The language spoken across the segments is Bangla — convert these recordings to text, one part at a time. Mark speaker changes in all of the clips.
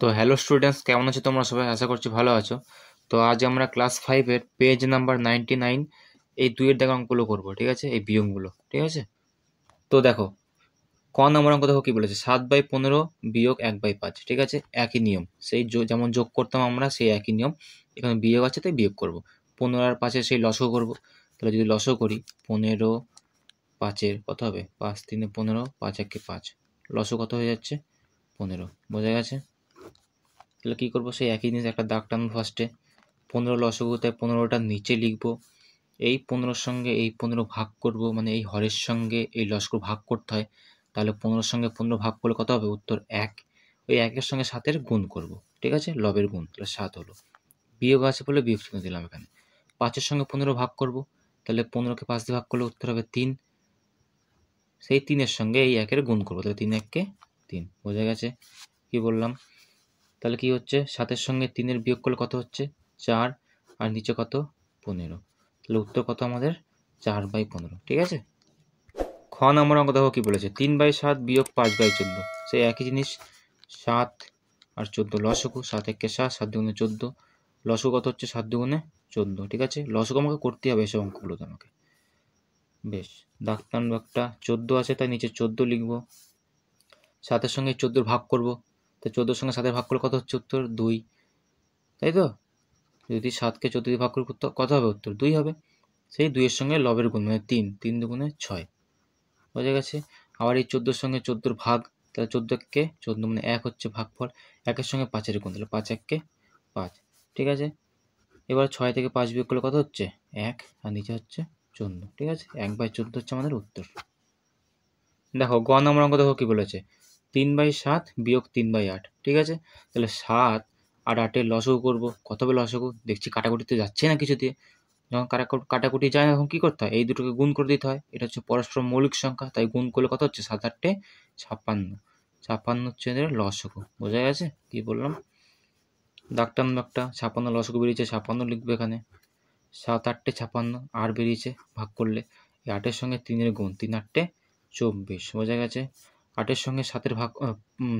Speaker 1: তো হ্যালো স্টুডেন্টস, কেমন আছো তোমরা সবাই? আশা করছি ভালো আছো। তো আজ আমরা ক্লাস 5-এর পেজ নাম্বার 99 এই 2-এর দাগের অঙ্কগুলো করবো, ঠিক আছে? এই বিয়োগগুলো, ঠিক আছে? তো দেখো, ক নম্বর অঙ্ক দেখো কি বলেছে, 7/15 বিয়োগ 1/5, ঠিক আছে? একই নিয়ম, সেই যেমন যোগ করতাম আমরা সেই একই নিয়ম। এখানে বিয়োগ আছে তাই বিয়োগ করব। 15 আর 5-এর সেই লসও করব। তাহলে যদি লসও করি, 15 5-এর কত হবে? 5 3 15, 5 1 5, লসও কত হয়ে যাচ্ছে? 15। বোঝা গেছে? তাহলে কী করবো, সেই একই জিনিস একটা দাগ টানবো ফার্স্টে। 15 লসগু, তাই 15টা নিচে লিখবো। এই 15-র সঙ্গে এই 15 ভাগ করব, মানে এই হরের সঙ্গে এই লসগু ভাগ করতে হয়। তাহলে 15-র সঙ্গে 15 ভাগ করলে কত হবে? উত্তর 1। ওই 1-এর সঙ্গে 7-এর গুণ করব, ঠিক আছে? লবের গুণ, তাহলে 7 হলো। বিয়োগ আছে বলে বিয়োগ চিহ্ন দিলাম এখানে। 5-এর সঙ্গে 15 ভাগ করব, তাহলে 15কে 5 দিয়ে ভাগ করলে উত্তর হবে 3। সেই 3-এর সঙ্গে এই 1-এর গুণ করবো, তাহলে 3 1 3। বোঝা গেছে কি বললাম? তাহলে কি হচ্ছে, 7-এর সঙ্গে 3-এর বিয়োগ করলে কত হচ্ছে? 4, আর নিচে কত? 15। তাহলে উত্তর কত আমাদের? 4/15, ঠিক আছে? খ নম্বর অঙ্ক দেখো কি বলেছে, 3/7 বিয়োগ 5/14, সেই একই জিনিস। 7 আর 14 লসগু, 7 1 7, 7 2 14, লসগু কত হচ্ছে? 7 2 14, ঠিক আছে? লসগু আমাকে করতে হবে এসব অঙ্কগুলোতে আমাকে। বেশ, ডাক্তার একটা 14 আছে তাই নিচে 14 লিখবো। 7-এর সঙ্গে 14 ভাগ করব, তো 14-র সঙ্গে 7 ভাগ করলে কত হচ্ছে? উত্তর 2, তাই তো? যদি 7কে 14 দিয়ে ভাগ করি কত হবে? উত্তর 2 হবে। সেই 2-এর সঙ্গে লবের গুণ, মানে 3, 3 2 6। বোঝা গেছে? আবার এই 14-র সঙ্গে 14 ভাগ, তাহলে 14কে 14 মানে 1 হচ্ছে ভাগফল। 1-এর সঙ্গে 5-এর গুণ, তাহলে 5 1 5, ঠিক আছে? এবার 6 থেকে 5 বিয়োগ করলে কত হচ্ছে? 1, আর নিচে হচ্ছে 14, ঠিক আছে? 1/14 হচ্ছে আমাদের উত্তর। দেখো গ নম্বর অঙ্ক দেখো কি বলেছে, 3/7 বিয়োগ 3/8, ঠিক আছে? তাহলে 7 আর 8-এর লসগু করবো। কত হবে লসগু? দেখছি কাটাকুটিতে যাচ্ছে না কিছু দিয়ে। যখন কাটাকুটি যায় না তখন কী করতে হয়? এই দুটোকে গুণ করে দিতে হয়। এটা হচ্ছে পরস্পর মৌলিক সংখ্যা, তাই গুণ করলে কত হচ্ছে? 7 8 56, 56 হচ্ছে এদের লসগু। বোঝা গেছে কি বললাম? দাগ টানবো একটা, 56 লসগু বেরিয়েছে, 56 লিখবো এখানে। 7 8 56 আর বেরিয়েছে ভাগ করলে। এই 8-এর সঙ্গে 3-এর গুণ, 3 8 24। বোঝা গেছে? 8-এর সঙ্গে 7-এর ভাগ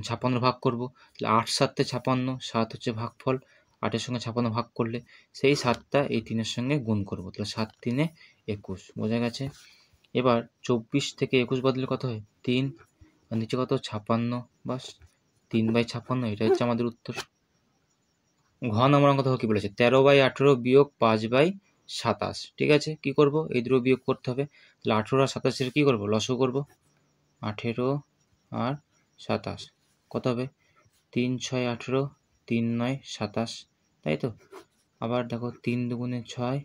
Speaker 1: 56 ভাগ করবো, তাহলে 8 7 56, 7 হচ্ছে ভাগফল। 8-এর সঙ্গে 56 ভাগ করলে সেই 7টা এই 3-এর সঙ্গে গুণ করবো, তাহলে 7 3 21। বোঝা গেছে? এবার 24 থেকে 21 বাদলে কত হয়? 3, আর নিচে কত? 56, বাস 3/56, এটা হচ্ছে আমাদের উত্তর। ঘ নম্বর অঙ্ক দেখো কি বলেছে, 13/18 বিয়োগ 5/27, ঠিক আছে? কি করব? এই দুটো বিয়োগ করতে হবে। তাহলে 18 আর 27-এর কী করবো? লসও করব। 18 আর 27 কত হবে? 3 6 18, 3 9 27, তাই তো? আবার দেখো 3 2 6,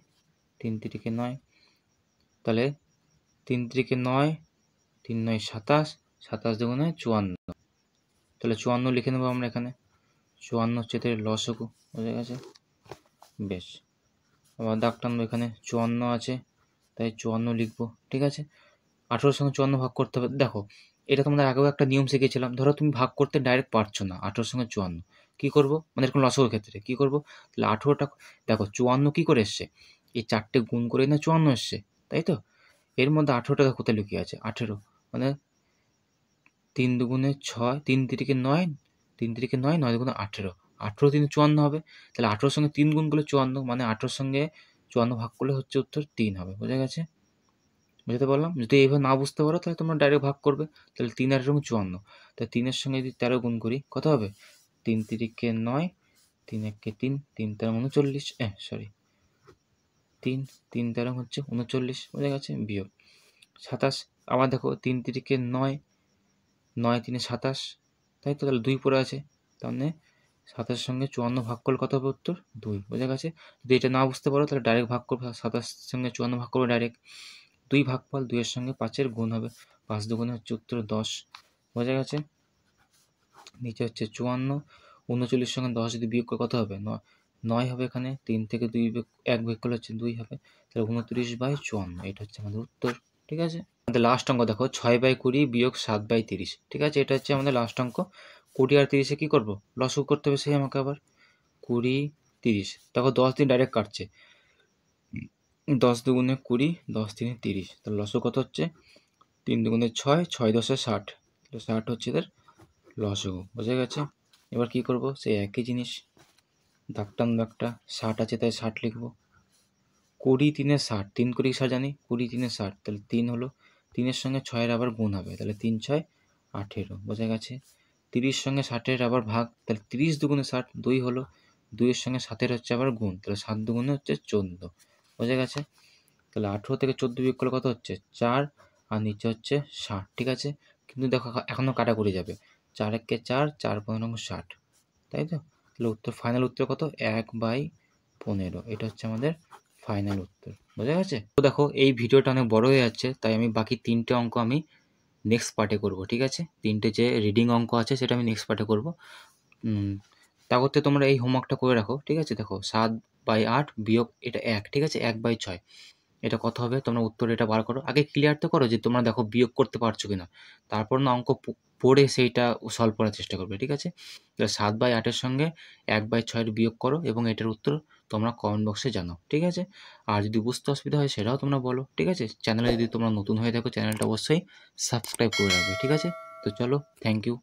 Speaker 1: 3 3 9, তাহলে 3 3 9, 3 9 27, 27 2 54, তাহলে 54 লিখে নেবো আমরা এখানে। 54 হচ্ছে এদের লসগু। বোঝা গেছে? বেশ, আবার দাগ টানবো এখানে, 54 আছে তাই 54 লিখবো, ঠিক আছে? 18-র সঙ্গে 54 ভাগ করতে হবে। দেখো এটা তোমাদের আগেও একটা নিয়ম শিখেছিলাম। ধরো তুমি ভাগ করতে ডাইরেক্ট পারছো না, 18-র সঙ্গে 54 কী করবো? মানে এরকম লসগের ক্ষেত্রে কী করবো? তাহলে 18টা, দেখো 54 কী করে এসছে? এই 4টে গুণ করে না 54 এসছে, তাই তো? এর মধ্যে 18টা কোথায় লুকিয়ে আছে? 18 মানে 3 2 6, 3 3 9, 3 3 9, 9 2 18, 18 3 54 হবে। তাহলে 18-র সঙ্গে 3 গুণ করলে 54, মানে 18-র সঙ্গে 54 ভাগ করলে হচ্ছে উত্তর 3 হবে। বোঝা গেছে? বুঝতে পারলাম? যদি এইভাবে না বুঝতে পারো তাহলে তোমরা ডাইরেক্ট ভাগ করবে। তাহলে 3 আর 54, তাহলে 3-এর সঙ্গে যদি 13 গুণ করি কত হবে? 3 3 9, 3 1 3, 3 13 39, সরি 3 3 13 হচ্ছে 39। বোঝা গেছে? বিয়োগ 27, আবার দেখো 3 3 9, 9 3 27, তাই তো? তাহলে 2 পড়ে আছে, তার মানে 27-এর সঙ্গে 54 ভাগ করলে কত হবে? উত্তর 2। বোঝা গেছে? যদি এটা না বুঝতে পারো তাহলে ডাইরেক্ট ভাগ করবে, 27-এর সঙ্গে 54 ভাগ করবে ডাইরেক্ট। 2 ভাগফল, 2-এর সঙ্গে 5-এর গুণ হবে, 5 2 হচ্ছে উত্তর 10। বোঝা গেছে? নিচে হচ্ছে 54, 39 সঙ্গে 10 যদি বিয়োগ করে কত হবে? 9 হবে এখানে। 3 থেকে 2 1 বিয়োগ করলে হচ্ছে 2 হবে, তাহলে 29/54, এটা হচ্ছে আমাদের উত্তর, ঠিক আছে? আমাদের লাস্ট অঙ্ক দেখো, 6/20 বিয়োগ 7/30, ঠিক আছে? এটা হচ্ছে আমাদের লাস্ট অঙ্ক। 20 আর 30-এ কী করবো? লসগু করতে হবে সেই আমাকে আবার। 20 30, দেখো 10 দিন ডাইরেক্ট কাটছে, 10 2 20, 10 3 30, তাহলে লসগু কত হচ্ছে? 3 2 6, 6 10 60, তাহলে 60 হচ্ছে এদের লসগু। বোঝা গেছে? এবার কি করব, সেই একই জিনিস, দাগ টানবো একটা, 60 আছে তাই 60 লিখবো। 20 3 60, 3 করে 60 জানি, 20 3 60, তাহলে 3 হলো, 3-এর সঙ্গে 6-এর আবার গুণ হবে, তাহলে 3 6 18, বোঝা গেছে। 30 সঙ্গে 60-এর আবার ভাগ, তাহলে 30 দুগুণে 60, 2 হলো, 2-এর সঙ্গে 7-এর হচ্ছে আবার গুণ, তাহলে 7 দুগুণে হচ্ছে 14, বোঝা গেছে। তাহলে 18 থেকে 14 বিয়োগ করলে কত হচ্ছে 4, আর নিচে হচ্ছে 60, ঠিক আছে। কিন্তু দেখো এখনও কাটাকুটি যাবে, 4 একে 4, 4 15 60, তাই তো। তাহলে উত্তর, ফাইনাল উত্তর কত, 1/15, এটা হচ্ছে আমাদের ফাইনাল উত্তর, বোঝা গেছে। তো দেখো এই ভিডিওটা অনেক বড় হয়ে যাচ্ছে, তাই আমি বাকি 3টে অঙ্ক আমি নেক্সট পার্টে করব, ঠিক আছে। 3টে যে রিডিং অঙ্ক আছে সেটা আমি নেক্সট পার্টে করব। তা করতে তোমরা এই হোমওয়ার্কটা করে রাখো, ঠিক আছে। দেখো 7/8 বিয়োগ এটা 1, ঠিক আছে, 1/6, এটা কত হবে, তোমরা উত্তর এটা বার করো। আগে ক্লিয়ার তো করো যে তোমরা দেখো বিয়োগ করতে পারছো কিনা, তারপর না অঙ্ক পড়ে সেইটা সলভ করার চেষ্টা করবে, ঠিক আছে। 7/8-এর সঙ্গে 1/6 বিয়োগ করো এবং এটার উত্তর তোমরা কমেন্ট বক্সে জানাও, ঠিক আছে। আর যদি বুঝতে অসুবিধা হয় সেটাও তোমরা বলো, ঠিক আছে। চ্যানেলে যদি তোমরা নতুন হয়ে থাকো চ্যানেলটা অবশ্যই সাবস্ক্রাইব করে রাখবে, ঠিক আছে। তো চলো, থ্যাংক ইউ।